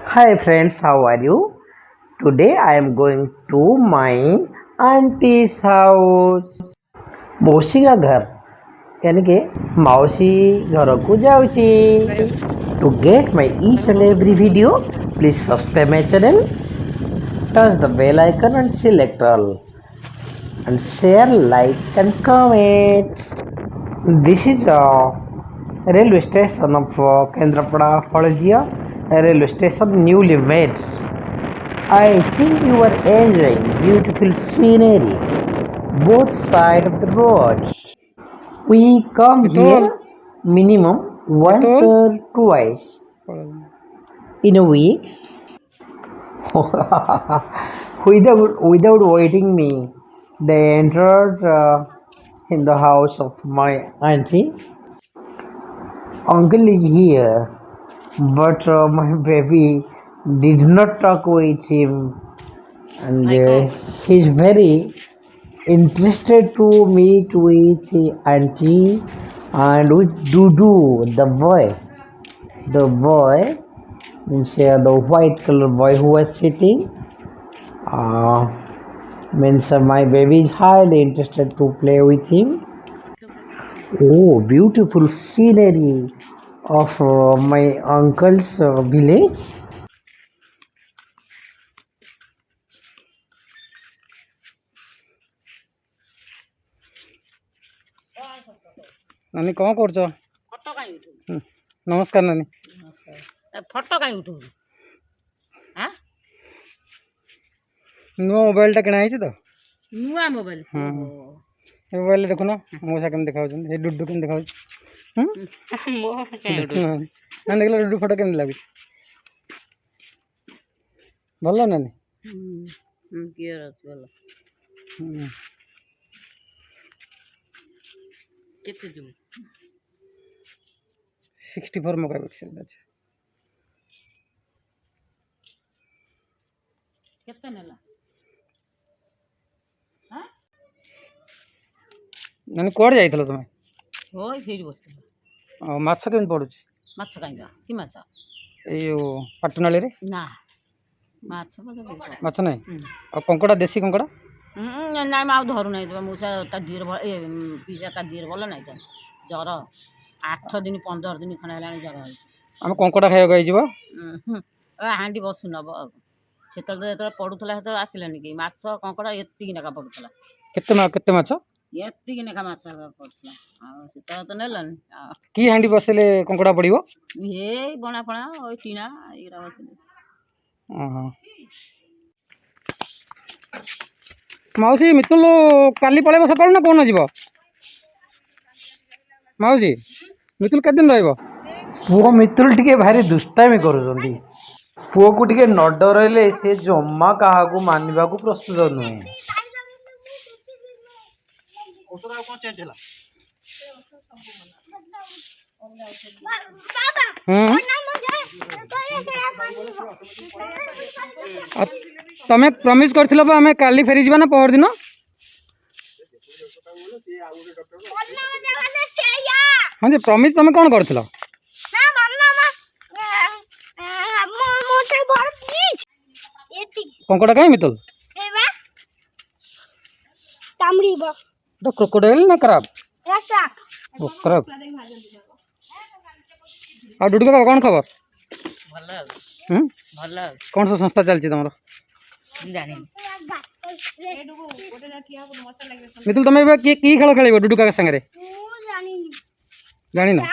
Hi friends, how are you? Today I am going to my auntie's house. मौसी का घर यानी कि मौसी घर को जाऊँगी. To get my each and every video, please subscribe my channel, touch the bell icon and select all, and share, like and comment. This is a railway station of Kendrapada, Haldia, a railway station newly made. I think you are enjoying beautiful scenery both sides of the road. We come here minimum once or twice in a week. without waiting me, they entered in the house of my auntie. Uncle is here, but my baby did not talk with him, and he's very interested to meet with the auntie and with Dudu, the boy. The boy means the white color boy who was sitting. Means my baby is highly interested to play with him. Oh, beautiful scenery of my uncle's village. नानी कौन कर फटो कहीं उठू नमस्कार नानी फटो कहीं उठू हाँ नुआ मोबाइल टा किଣା तो नुआ मोबाइल मोबाइल देखुन मौसा केम देखा डुडू केम देखा ना देख डुडू फोटो केम लगे भल नानी केते जूम 64 मेगापिक्सल अच्छे केते नेला हां नानी कोड जाइथलो तुमे होय फेरी बसथिल माछ केम पडुछ माछ काइगा कि माछ ए पटनाली रे ना माछ माछ नहीं और कंकड़ा देसी कंकड़ा नाइ माउ धरु नाइ त मुसा ता धीर ए पिसा ता धीर बोल नाइ त जर 8 दिन 15 दिन खना लानी जर हम कंकड़ा खाइ गई जीव हांडी बसु नब सेतल पड़ुला सेतल आसिलानी कि माछ कंकड़ा एत्ती नका पड़ुला केते माछ एत्ती नका माछ पड़ुला आ सेतल त नेलन की हांडी बसले कंकड़ा पड़िबो हे बणा फणा ओइ टीना इरा बसले मौसी मितुल काली पळेबो सकाळ ना कोन जीव मौसी मितुल केते दिन रहइबो पुओ मितुल टिके भारी दुष्टामी करूछंती पुओ को टिके न डरले से जम्मा काहाकू मानिबा को प्रस्तुत नुहे तमे प्रमिस करथिलो बा हमें काली फेरी जीवा ना पहर दिन हाँ जी प्रमिस तमे कौन करथिलो कंकड़ा काई मितल क्रोकोडाइल ना कराब कराब आ डुडू का कौन खबर भल भल कौन सा संस्था चलची तमरो जानी मितुल तमे बे की खेल खेलिबो डुडू का संगे रे जानी ना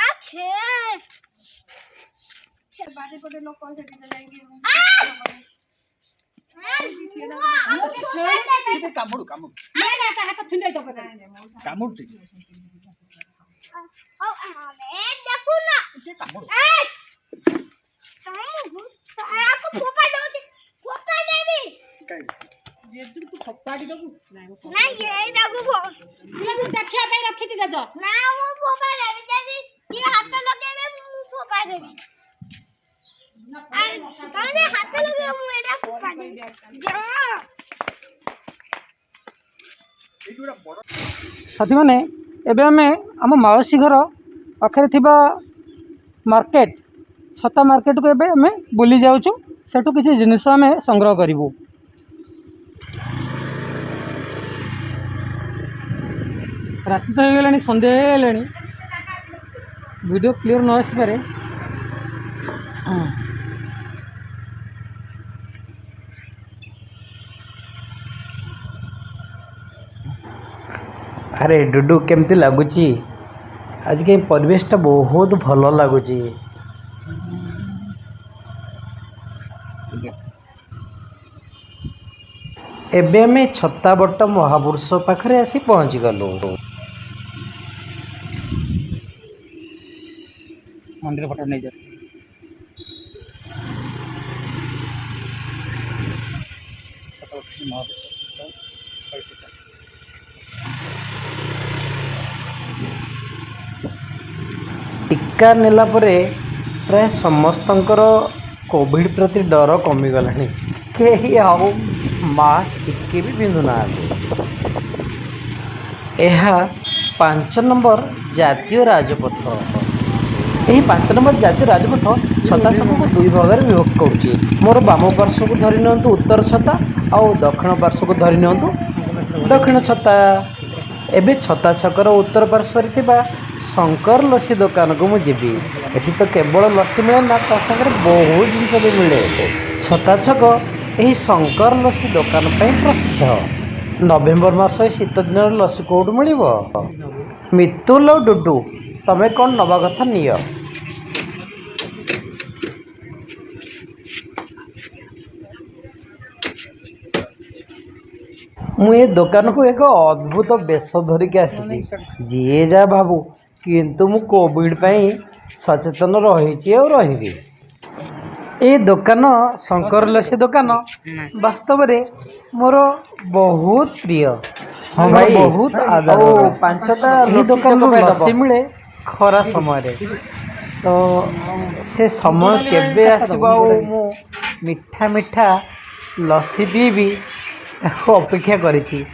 साथी मैंने एबे आम मौसी घर पाखे मार्केट छता मार्केट को एबे बुली जाऊँ सेठू किसी जिनिस आम संग्रह करूँ। राति तो हो संध्या हो वीडियो क्लियर न आसपे। अरे डुडू केमती लगुच आज के परिवेशटा बहुत भल लगुच। एबे आमे छत्ताबट्ट महापुरुष पाखरे आसी पहुँची गलु। मंदिर फटो नहीं जा टीका नेला परे प्राय समस्तंकर कोविड प्रति डर कमीगला। कहीं आउ मास्क टिके भी पिंधुना। यह 5 नंबर जातीय राजपथ। यही 5 नंबर जातीय राजपथ छता छक को 2 भाग में विभक्त करुच्ची। मोर बाम पार्श्व को धरी नियंतु उत्तर छता आउ दक्षिण पार्श्व को धरी नियंतु दक्षिण छता। एबे छता छकर उत्तर पार्श्व शंकर लस्सी दुकान को मुझे एठी तो केवल लस्सी मिले ना सागर बहुत जिनस भी मिले। छता छक यही शंकर लस्सी दुकान प्रसिद्ध। नवेम्बर मास शीत दिन लस्सी कौटू मिल। मितुल और डुडू तमें कौन नवा कथा निय। मुझे दुकान को एक अद्भुत बेश धरिक आसी जी जा भावु किंतु मु कोविड पाई सचेतन रही। ए दुकान शंकर लस्सी दुकान वास्तव में मोर बहुत प्रिय। हाँ भाई बहुत आदर। 5टा यही दुकान लस्सी मिले खरा समय तो से समय केबे आसीबो मु मिठा मिठा लस्सी पीबी अपेक्षा करिछि।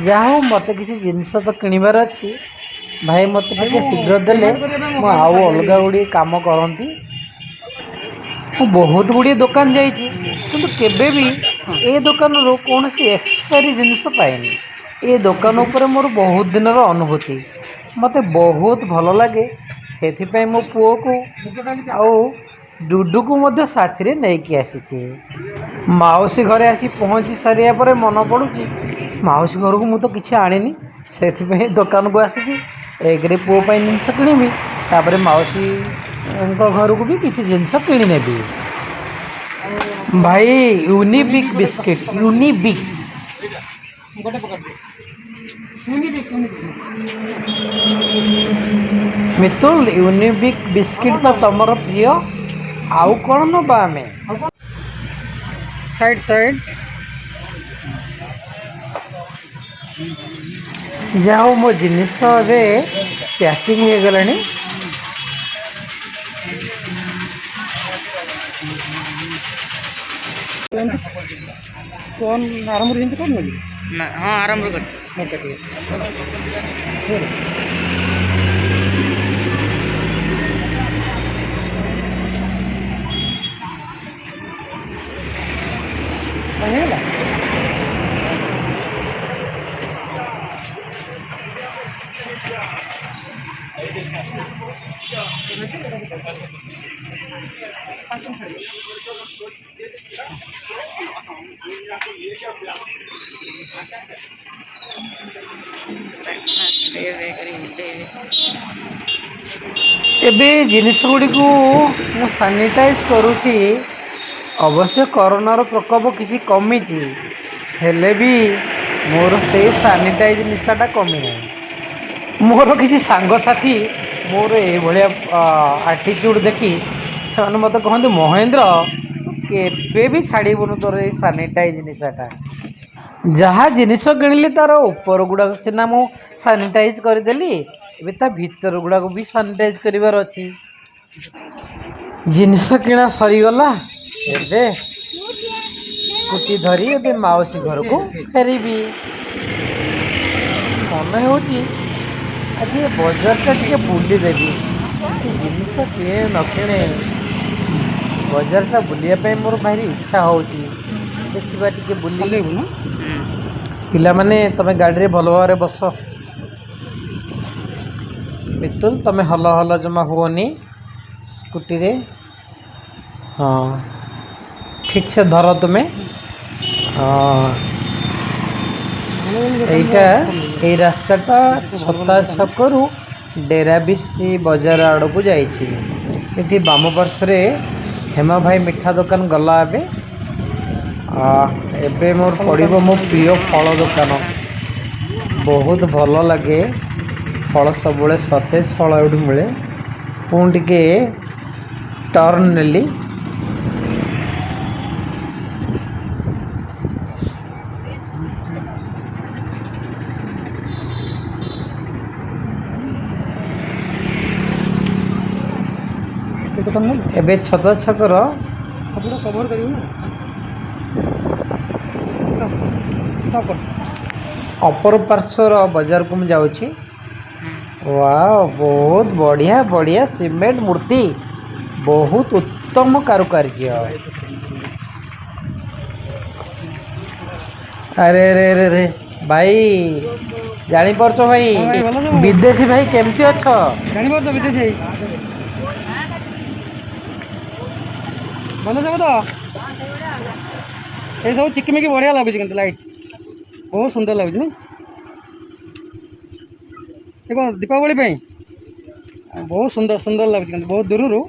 जाओ मत किसी जिनस तो किणवार अच्छी भाई मत टे शीघ्र देले मु आउ अलग गुड़ी काम करती। बहुत गुड़िए दुकान जाइए किंतु केबे भी ए दुकान रो कौन सी एक्सपायरी जिनस पाएनी। ए दुकान उपर मोर बहुत दिन अनुभूति मते बहुत भल लगे। से मो पुओ को आउ डुडू को मध्य साथी रे नहीं आसी। माउसी घरे आसी पहुँची सारिया पर मन पड़ुची माउसी घर को मु तो किसी आनी से दुकान को आसी। एक पुओ जिनस किणवी तापर माउसी घर को भी किसी जिनस किणी नेबी। भाई Unibic biscuit Unibic Mitul Unibic biscuit तो तुम प्रिय। आउ कौन नवा आम साइड साइड जाओ मो जिनिस पैकिंग हो गला। कौन आरंभ हिंदी कर ना हाँ आरंभ कर एबे जिनिस गुड़ी को मु सानिटाइज करुची। अवश्य कोरोनार प्रकोप किसी कमी हेले भी मोर से सानिटाइज निशाटा कमी ना। मोर किसी सांगसाथी मोर ये आटिट्यूड देखी से मत कहते महेंद्र केबे भी छाड़बुन तोर ये सानिटाइज निशाटा। जहाँ जिनिस किणिली तार ऊपर गुड़ाक सीना मु सानिटाइज करदेली ए ता भीतर गुड़ाक भी सानिटाइज करार अच्छी। जिनिस किणा सरीगला एबे स्कूटी धरी ए माउसी घर को फेरबी। मन हो आज ये बजारटा टे बुली देवी जिनिस किणे न किणे बजारटा बुलिया मोर भारी इच्छा होची देखिबा टिके बुली चलेबू ना पिला माने तमे गाड़ी रे भल भाव बस मितुल तमे हल हल जमा हुओनी स्कूटी रे हाँ ठीक से धर तुम्हें हाँ এইটা এই রাস্তাটা ছতা ছকরু ডেরাবিশি বজার আড়କୁ ଯାଇଛି এটি বাম পার্শ্বরে হেমা ভাই মিঠা দোকান গলা ଏବେ ଏବେ ମୋର ପଡ଼ିବ ମୋ ପ୍ରିୟ ଫଳ ଦୋକାନ ବହୁତ ଭଲ ଲାଗେ ଫଳ ସବୁବେଳେ ସତେଜ ଫଳ ଏଇଠୁ ମିଳେ ପୁଣି ଟିକେ ଟର୍ନ ନେଲି दुकान नहीं ଏବେ ଛତା ଛକର पूरा कवर करियो ना ଅପର ପାର୍ଶ୍ୱର ବଜାରକୁ ମୁଁ ଯାଉଛି ୱାଓ ବହୁତ ବଢ଼ିଆ ବଢ଼ିଆ ସିମେଣ୍ଟ ମୂର୍ତ୍ତି ବହୁତ ଉତ୍ତମ କାରୁକାର୍ଯ୍ୟ ଆରେ ରେ ରେ ରେ ଭାଇ ଜାଣିପାରୁଛ ଭାଇ ଭାଇ, ଭଲ ସବୁ। ବିଦେଶୀ ଭାଇ କେମିତି ଅଛ जानी बात तो विदेशी ଭଲ ସବୁ ତ এই ସବୁ ଚିକିମିକି ବଢ଼ିଆ ଲାଗୁଛି କିନ୍ତୁ ଲାଇଟ୍ ବହୁତ ସୁନ୍ଦର ଲାଗୁଛି ନା ଏ କ'ଣ ଦୀପାବଳି ପାଇଁ ବହୁତ ସୁନ୍ଦର ସୁନ୍ଦର ଲାଗୁଛି କିନ୍ତୁ ବହୁତ ଦୂରରୁ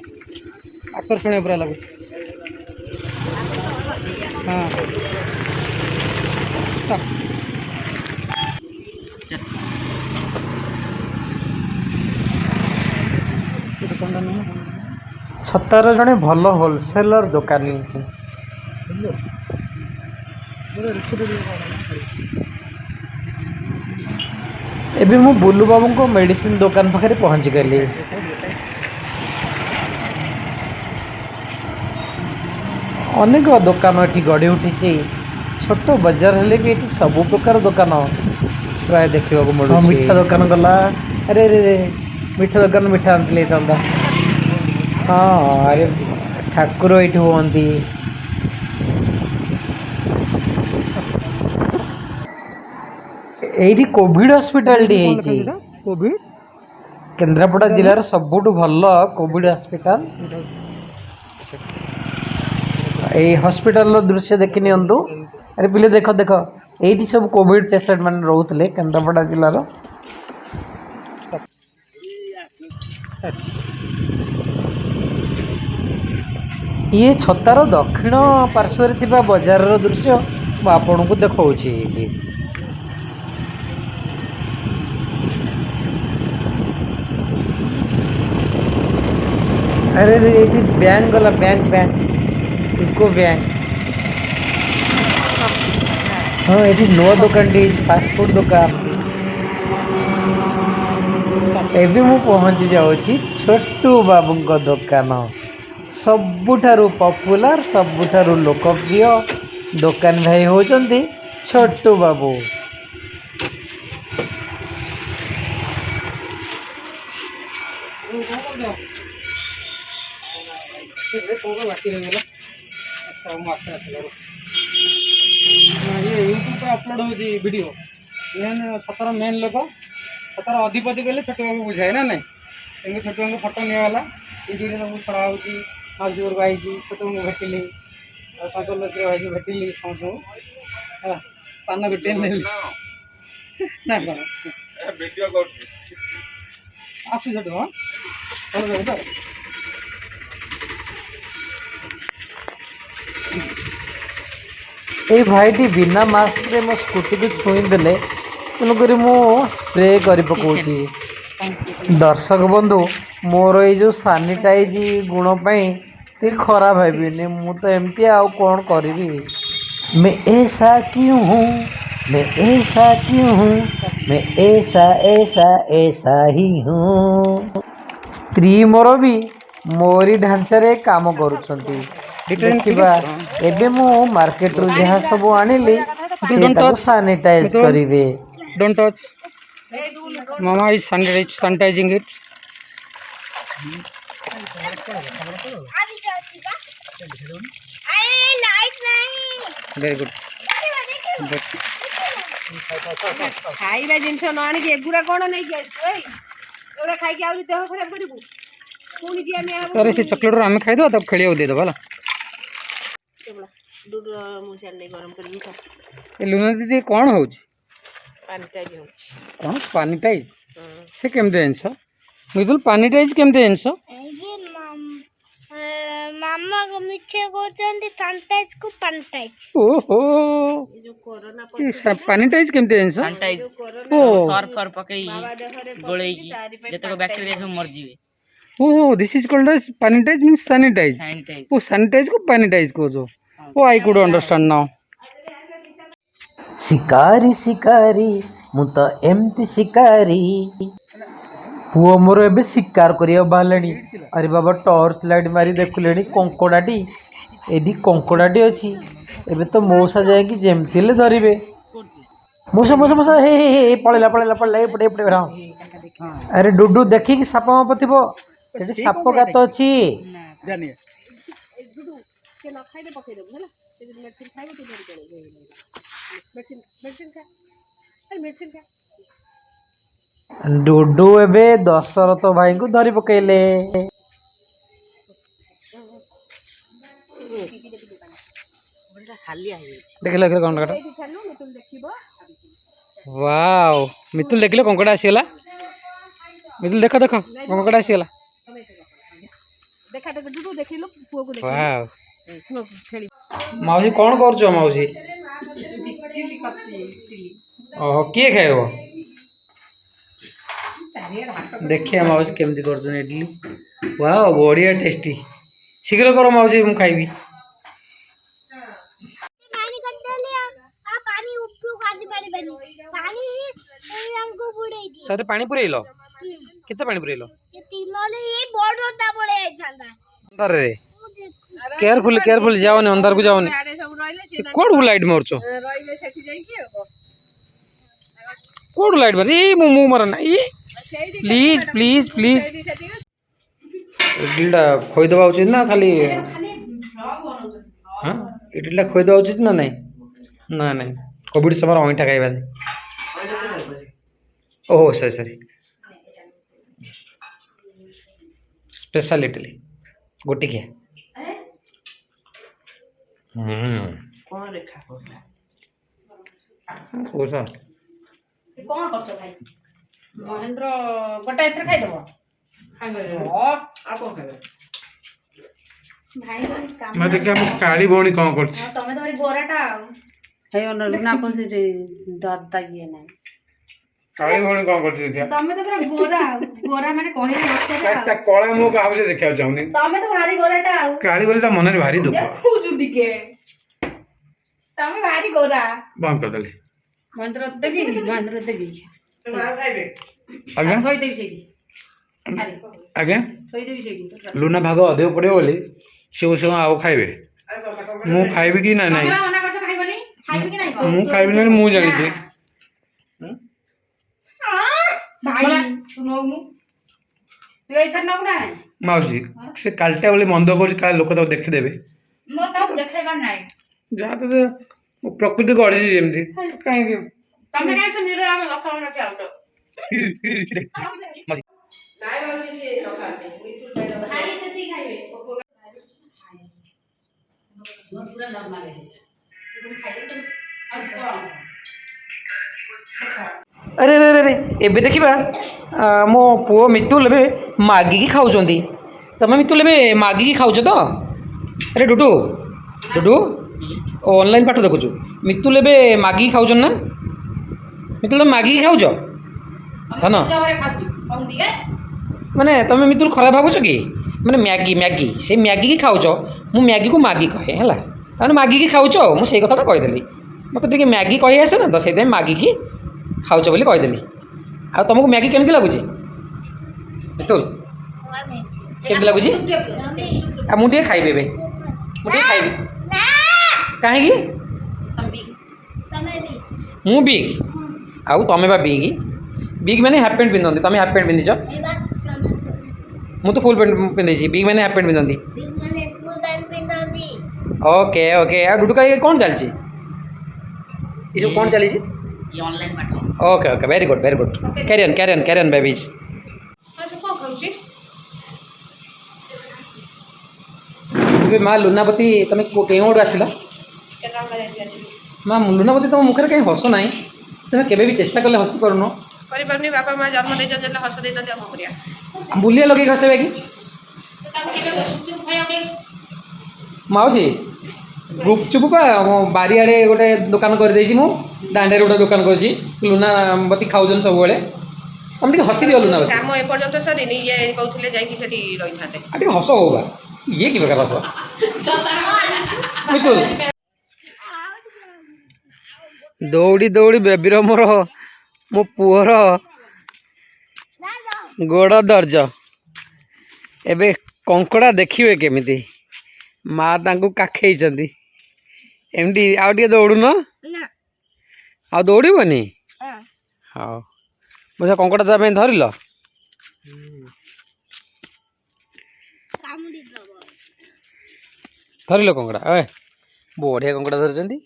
ଆକର୍ଷଣୀୟ ପୁରା ଲାଗୁଛି ହଁ ଦୋକାନଟା ନୁହଁ ଛତାର ଜଣେ ଭଲ ହୋଲସେଲର ଦୋକାନୀ ଏବେ ମୁଁ ବୁଲୁ ବାବୁଙ୍କ ମେଡ଼ିସିନ ଦୋକାନ ପାଖରେ ପହଞ୍ଚିଗଲି ଅନେକ ଦୋକାନ ଏଠି ଗଢ଼ି ଉଠିଛି ଛୋଟ ବଜାର ହେଲେ ବି ଏଠି ସବୁ ପ୍ରକାର ଦୋକାନ ପ୍ରାୟ ଦେଖିବାକୁ ମିଳୁଛି ମିଠା ଦୋକାନ ଗଲା ଆରେ ରେ ରେ ମିଠା ଦୋକାନ ମିଠା ଆଣିଥିଲେ ହେଇଥାନ୍ତା ହଁ ଆରେ ଠାକୁର ଏଇଠି ହୁଅନ୍ତି ଏଇଠି କୋଭିଡ ହସ୍ପିଟାଲଟି ହେଇଛି କୋଭିଡ କେନ୍ଦ୍ରାପଡ଼ା ଜିଲ୍ଲାର ସବୁଠୁ ଭଲ କୋଭିଡ ହସ୍ପିଟାଲ ଏଇ ହସ୍ପିଟାଲର ଦୃଶ୍ୟ ଦେଖି ନିଅନ୍ତୁ ଆରେ ପିଲେ ଦେଖ ଦେଖ ଏଇଠି ସବୁ କୋଭିଡ ପେସେଣ୍ଟ ମାନେ ରହୁଥିଲେ କେନ୍ଦ୍ରାପଡ଼ା ଜିଲ୍ଲାର ଇଏ ଛତାର ଦକ୍ଷିଣ ପାର୍ଶ୍ୱରେ ଥିବା ବଜାରର ଦୃଶ୍ୟ ମୁଁ ଆପଣଙ୍କୁ ଦେଖାଉଛି अरे रे ये बैंक गला बैंक बैंक इको बैंक हाँ ये नुआ दुकान टी फास्ट फूड दुकान एबे मु पहुंची जाऊँगी छोटू बाबू दुकान सबुठारु पॉपुलर सबुठारु लोकप्रिय दुकान भाई होचंती छोटू बाबू बाकी रह गला अच्छा ମୁଁ ଆସ୍ତେ ଆସ୍ତେ ଲାଗୁ ये यूट्यूब पे अपलोड होची वीडियो एन सतर मेन लोक सतर अधिपति कहले छोटू बाबू बुझाए ना नहीं एंगे छोटू बाबू फोटो निया वाला वीडियो रे सब छड़ा होची माउसी घर आईची छोटू बाबू भेटिली शंकर लक्ष्मी भाई भेटिली समझो हां पान गुटे नेली ना कोन वीडियो करछि आसु छोटू हां चलो तो ये भाईटी बिना मास्क रे मो स्कूटी को छुई देले तेणुक मु स्प्रे कर पकाउची दर्शक बंधु मोर ये जो सानिटाइज गुण पे खराब भाविनी मु तो एमती आउ कौन करी मैं ऐसा क्यों हूँ मैं ऐसा क्यों हूँ मैं ऐसा ऐसा ऐसा ही हूँ स्त्री मोर भी मोरी ढांचारे काम करुछंती देखिबा एबे मु मार्केट रु जहाँ सब आनिली से सैनिटाइज करिवे डोंट टच मामा is sanitizing it very good खाଇବା ଜିନିଷ ନ ଆଣିକି ଏଗୁଡ଼ା କ'ଣ ନେଇକି ଆସିଛୁ ଏଗୁଡ଼ା ଖାଇକି ଆହୁରି ଦେହ ଖରାପ କରିବୁ ପୁଣି ଯିଏ ଆମେ अरे से चॉकलेट आम खाईद तब खेल देदेव है दूध ମୁଁ ଜାଣିନି ଗରମ କରିବି ଖା लुना दीदी कौन हो ପାଣିଟା ହେଉଛି कौन पानीटाइज से केमती जिनस मितुल पानीटाइज केमती जिनस मामा मिठे कहते सैनिटाइज को पैनिटाइज ओहो ଯୋଉ କରୋନା पानीटाइज केमती जिनस ओ सर्फर पकई गोलेकी जतक बैक्टीरिया सब मर जीवे ओहो दिस इज कॉल्ड एज पानीटाइज मींस सैनिटाइज सैनिटाइज ओ सैनिटाइज को पानीटाइज को जो ओ आई कुड अंडरस्टैंड नाउ शिकारी शिकारी मु तो एमती शिकारी पुओ मोर एबे शिकार करिया बाहरलानी अरे बाबा टॉर्च लाइट मारी देखुलेनी कंकड़ाटी एडी कंकड़ाटी अछि एबे तो मौसा जाए कि जेमती ले धरिबे मौसा मौसा मौसा हे हे हे पळेला पळेला पळेला एपटे एपटे रहा अरे डुडू देखि कि साप माप थिबो सेठी साप गात अछि जानिए ସେ ନ ଖାଇଲେ ପକେଇଦେବୁ ହେଲା ସେ ଯଦି ମେଡ଼ିସିନ ଖାଇବ ତୁ ଧରି ପଳେଇବୁ ମେଡ଼ିସିନ ମେଡ଼ିସିନ ଖା ଆରେ ମେଡ଼ିସିନ ଖା डुडू एबे दशरथ भाई को धरी पकेले ହାଲିଆ ହେଇଯାଇଛି देख ले कंकड़ा ଏଇଠି ଛାଡିଲୁ ମିତୁଲ ଦେଖିବ वाओ मितुल देखले कंकड़ा आसीगला मितुल देख देख कंकड़ा आसीगला ଦେଖା ଦେଖ ଡୁଡୁ ଦେଖିଲୁ ପୁଅକୁ ଦେଖିଲୁ वाओ ପୁଅକୁ ଖେଳି माउसी कौन करछ माउसी ଚିଲି କରିଛି ଚିଲି ओहो किए खाइबो ଚାରିଆଡ଼େ ହାଟ देखिए माउसी केमती करछन इडली वाओ बढ़िया टेस्टी शीघ्र करो माउसी मु खाइबी पानी कटले आ पानी उपरू काटी पारिबेनी पानी हमको बुड़ेई दिए तारे पानी पुरेइलो केते पानी पुरेइलो ये तीनोले ये बड़ोटा पड़े जाता अंदर रे केयरफुल केयरफुल जाओ ने अंदर को जाओ ने ଆଡ଼େ ସବୁ ରହିଲେ ସେ कोड लाइट मारछो ରହିବେ ସେଠି ଯାଇକି ଆଉ कोड लाइट मार ई मु मारना ई ସେଇଠି प्लीज प्लीज प्लीज ସେଇଠି ସେଠି इडलीटा खोई दबा उचित ना खाली हाँ इडलीटा खोई दबा उचित ना नहीं ना नहीं कोविड समय अईठा खाइबा ओहो सरी सरी स्पेशल इडली गोटी के କ'ଣ ରେଖା କଲା ओसा କ'ଣ କରୁଛ ଭାଇ ମହେନ୍ଦ୍ର ଗୋଟା ଏଥିରେ ଖାଇଦେବ ଆଉ କ'ଣ ଖାଇବେ ଭାଇ କାମ मैं देखिए हम काली भौणी कौन कर ତମେ ତ ଭାରି ଗୋରାଟା ଆଉ ହେଇ ଲୁନା କହୁଛି ଦାଦା ଇଏ ନାହିଁ काली भौणी कौन कर देखिए ତମେ ତ ପୁରା ଗୋରା ଆଉ ଗୋରା ମାନେ କହିଲେ ନସରେ ଆଉ ता कला मु काहू से देखा चाहूनी ତମେ ତ ଭାରି ଗୋରାଟା ଆଉ काली बोली ता मन रे भारी दुख ଦେଖୁଛୁ ଟିକେ ତମେ ଭାରି ଗୋରା बंद कर देली ମହେନ୍ଦ୍ର ଦେବି ମହେନ୍ଦ୍ର ଦେବି ଖାଇବେ आज्ञा ଥୋଇଦେବି ସେଇଠି आज्ञा ଥୋଇଦେବି ସେଇଠି लुना भाग अधिक पड़े बोली सेव सेव आओ खाइबे मु खाइबे कि ना ତମେ नहीं ମନା କରୁଛ ଖାଇବନି ଖାଇବି କି ନାହିଁ କହ मु खाइबे ना मु जानी थी ଭାଇ ତୁ ନଉନୁ ତୁ ଏଇଥର ନବୁ ନା ନାହିଁ माउसी से कालटा बोली मंद कर का लोक तो देखि देबे ମୋର ତାକୁ ଦେଖେଇବାର ନାହିଁ जा तो प्रकृति गढ़ी जेमती काहे के ତମେ କାହିଁ ସେ ମିରର ଆମେ 10 ମିନିଟ୍ ଆଉଛ माउसी ନାଇଁ ବାବୁଜି ସେ ରଖାନ୍ତି ମିତୁଲ ଭାଇ ରଖା ଭାଇ ସେତିକି ଖାଇବେ ପୁରା ନର୍ମାଲ ହେଇଯିବ ଖାଇଲେ ତ ଆଉ କଣ अरे अरे अरे एबे देखिबा मो पुओ मितुल एबे मागी की खाउचंदी तमे मितुल एबे मागी की खाउच तो अरे डुडू डुडू ऑनलाइन पाठ देखुछु मितुल एबे मागी की खाउचन ना मितुल तुम मागी की खाउच है ना ଚରେ ଖାଉଛି କଣ ଟିକେ माने तमे मितुल खराब भाबुछ कि माने मैगी मैगी से मैगी की खाउच मु मैगी को मागी कहे हला ताने मागी की खाउच मु सेई कथाटा कहि देली मते टिके मैगी कहि आसे ना तो सेते मागी की खाउच बोली कहि देली आ तुमको मैगी केमती लागुची मितुल केमती लागुची आ मु टिके खाइबे बे मु टिके खाइबे काहे की ତମ୍ବି तमे भी मु बिग आउ तमे बा बिग बिग माने हाफ पैंट पिंदंती तमे हाफ पैंट पिंदिछ ए बात मु तो फुल पैंट पिंदिछि बिग माने हाफ पैंट पिंदंती माने फुल पैंट पिंदंती ओके ओके आ डुडुका ये कौन चलची ये सब कौन चली ये ऑनलाइन पाठ ओके ओके वेरी गुड कैरियन बेबीज କ'ଣ ଖାଉଛି ଏବେ ମା ଲୁନାପତି ତମେ କେଉଁଠୁ ଆସିଲ କେତେ ଟଙ୍କା ଯାଇକି ଆସିବି ମା ଲୁନାପତି ତମ ମୁଖରେ କାହିଁ ହସ ନାହିଁ ତମେ କେବେ ବି ଚେଷ୍ଟା କଲେ ହସି ପାରୁନ କରିପାରୁନି ବାପା ମା ଜନ୍ମ ଦେଇଛନ୍ତି ହେଲେ ହସ ଦେଇଛନ୍ତି ଆଉ କ'ଣ କରିବା ବୁଲିଆ ଲଗେଇକି ହସେଇବା କି ତାକୁ କେବେ ଗୁପଚୁପ ଖାଇବାକୁ ମାଉସୀ ଗୁପଚୁପ ପା ମୋ ବାରିଆଡ଼େ ଗୋଟେ ଦୋକାନ କରିଦେଇଛି ମୁଁ ଦାଣ୍ଡରେ ଗୋଟେ ଦୋକାନ କରିଛି ଲୁନାବତୀ ଖାଉଛନ୍ତି ସବୁବେଳେ ତମେ ଟିକେ ହସି ଦିଅ ଲୁନାବତୀ କାମ ଏପର୍ଯ୍ୟନ୍ତ ସରିନି ଇଏ କହୁଥିଲେ ଯାଇକି ସେଠି ରହିଥାନ୍ତେ ଆଉ ଟିକେ ହସ ହଉ ବା ଇଏ କି ପ୍ରକାର ହସ ମିତୁଲ ଦୌଡ଼ି ଦୌଡ଼ି ବେବିର ମୋର ମୋ ପୁଅର ଗୋଡ଼ ଦର୍ଜ ଏବେ କଙ୍କଡ଼ା ଦେଖିବେ କେମିତି ମା ତାଙ୍କୁ କାଖେଇଛନ୍ତି ଏମିତି ଆଉ ଟିକେ ଦୌଡ଼ୁନ ଆଉ ଦୌଡ଼ିବନି ହଉ ମୁଁ ସେ କଙ୍କଡ଼ା ତା ପାଇଁ ଧରିଲ ଧରିଲ କଙ୍କଡ଼ା ଏ ବଢ଼ିଆ କଙ୍କଡ଼ା ଧରିଛନ୍ତି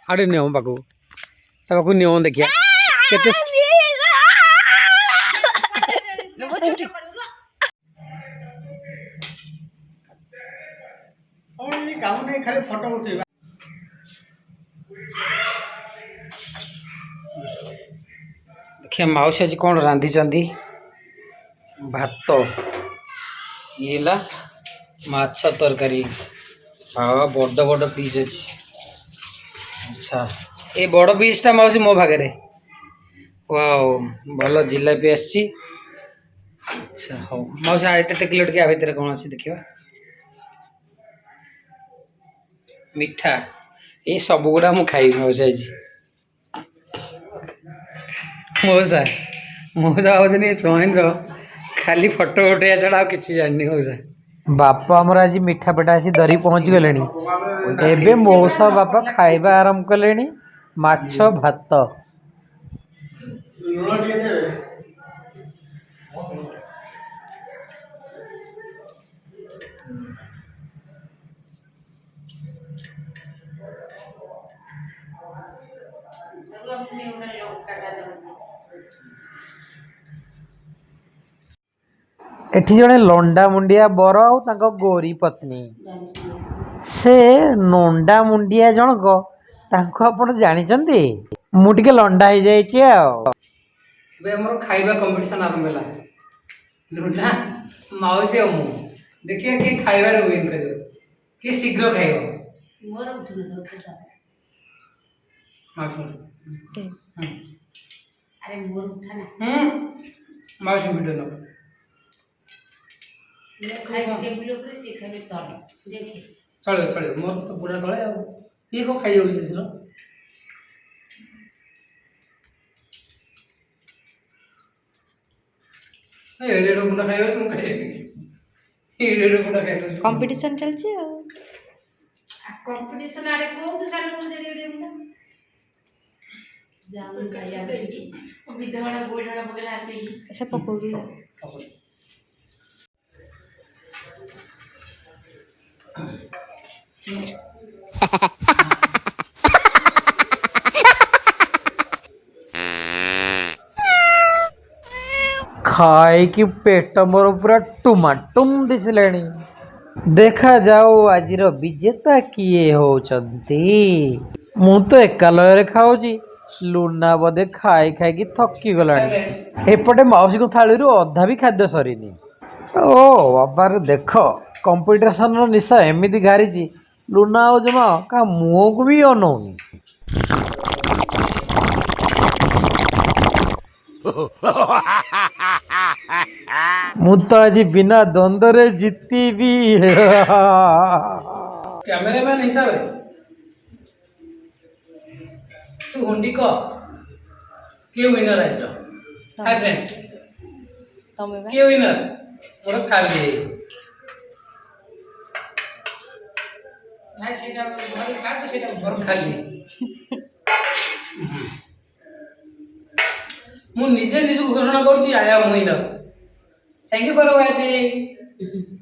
ଆଉ ଟିକେ ନିଅ ମୋ ପାଖକୁ ତା ପାଖକୁ ନିଅ ଦେଖିଆ କେତେ ଦେଖିଆ ମାଉସୀ ଆଜି କ'ଣ ରାନ୍ଧିଛନ୍ତି ଭାତ ଇଏ ହେଲା ମାଛ ତରକାରୀ ହଁ ବଡ଼ ବଡ଼ ପିସ୍ ଅଛି ଆଚ୍ଛା ଏ ବଡ଼ ପିସ୍ଟା ମାଉସୀ ମୋ ଭାଗରେ ୱାଓ ଭଲ ଜିଲାପି ଆସିଛି ଆଚ୍ଛା ହଉ ମାଉସୀ ଏଇଟା ଟେକିଲ ଟିକେ ଆ ଭିତରେ କ'ଣ ଅଛି ଦେଖିବା ମିଠା ଏଇ ସବୁଗୁଡ଼ା ମୁଁ ଖାଇବି ମାଉସୀ ଆଜି ମଉସା ଭାବୁଛନ୍ତି ମହେନ୍ଦ୍ର ଖାଲି ଫଟୋ ଉଠେଇବା ଛଡ଼ା ଆଉ କିଛି ଜାଣିନି ମଉସା ବାପା ଆମର ଆଜି ମିଠା ପିଠା ଆସି ଧରିକି ପହଞ୍ଚି ଗଲେଣି ଏବେ ମଉସା ବାପା ଖାଇବା ଆରମ୍ଭ କଲେଣି ମାଛ ଭାତ ଏଠି ଜଣେ ଲଣ୍ଡା ମୁଣ୍ଡିଆ ବର ଆଉ ତାଙ୍କ ଗୋରୀ ପତ୍ନୀ ସେ ନଣ୍ଡା ମୁଣ୍ଡିଆ ଜଣକ ତାଙ୍କୁ ଆପଣ ଜାଣିଛନ୍ତି ମୁଁ ଟିକେ ଲଣ୍ଡା ହେଇଯାଇଛି ଆଉ ଏବେ ଆମର ଖାଇବା କମ୍ପିଟିସନ୍ ଆରମ୍ଭ ହେଲା ଲୁନା ମାଉସୀ ଆଉ ମୁଁ ଦେଖିବା କିଏ ଖାଇବାରେ ୱିନ୍ କରିବ କିଏ ଶୀଘ୍ର ଖାଇବ ମାଉସୀ ଭିଡ଼ିଓ ନେବ ଚଳିବ ମୋର ତ ବୁଢ଼ା ତଳେ ଆଉ ଇଏ କ'ଣ ଖାଇଯାଉଛି ସିଲ ଏଡ଼େ ଗୁଣ୍ଡା ଖାଇଯାଉଛି ମୁଁ ଖାଇବି ଏଡ଼େ ଗୁଣ୍ଡା ଖାଇଯାଉଛି କମ୍ପିଟିସନ ଚାଲିଛି ଆଉ କମ୍ପିଟିସନ ଆଡ଼େ କହୁଛୁ ସାଡ଼େ କହୁଛୁ ଏଡ଼େ ଗୁଣ୍ଡା ଯାଉନି ଖାଇବା ବିଧବାଡ଼ା ବୋଝଡ଼ା ପକେଇଲା ଆସିକି ସେ ପକଉଛି ଖାଇକି ପେଟ ମୋର ପୁରା ଟୁମାଟୁମ୍ ଦିଶିଲାଣି ଦେଖାଯାଉ ଆଜିର ବିଜେତା କିଏ ହଉଛନ୍ତି ମୁଁ ତ ଏକାଲୟରେ ଖାଉଛି ଲୁନା ବୋଧେ ଖାଇ ଖାଇକି ଥକି ଗଲାଣି ଏପଟେ ମାଉସୀଙ୍କ ଥାଳିରୁ ଅଧା ବି ଖାଦ୍ୟ ସରିନି ଓ ବାବାରେ ଦେଖ କମ୍ପିଟିସନର ନିଶା ଏମିତି ଘାରିଛି ଲୁନା ଆଉ ଜମା କାହା ମୁହଁକୁ ବି ଅନଉନି ମୁଁ ତ ଆଜି ବିନା ଦ୍ୱନ୍ଦ୍ୱରେ ଜିତିବି କ୍ୟାମେରାମ୍ୟାନ୍ ହିସାବରେ ତୁ ହୁଣ୍ଡି କହ କିଏ ୱିନର ଆଜିର ହାଇ ଫ୍ରେଣ୍ଡସ୍ ତମେ କିଏ ୱିନର ମୋର ଖାଲି ହେଇଯାଇଛି ନାଇଁ ସେଇଟା ଖାଲି ମୁଁ ନିଜେ ନିଜକୁ ଘୋଷଣା କରୁଛି I am winner. Thank you for watching.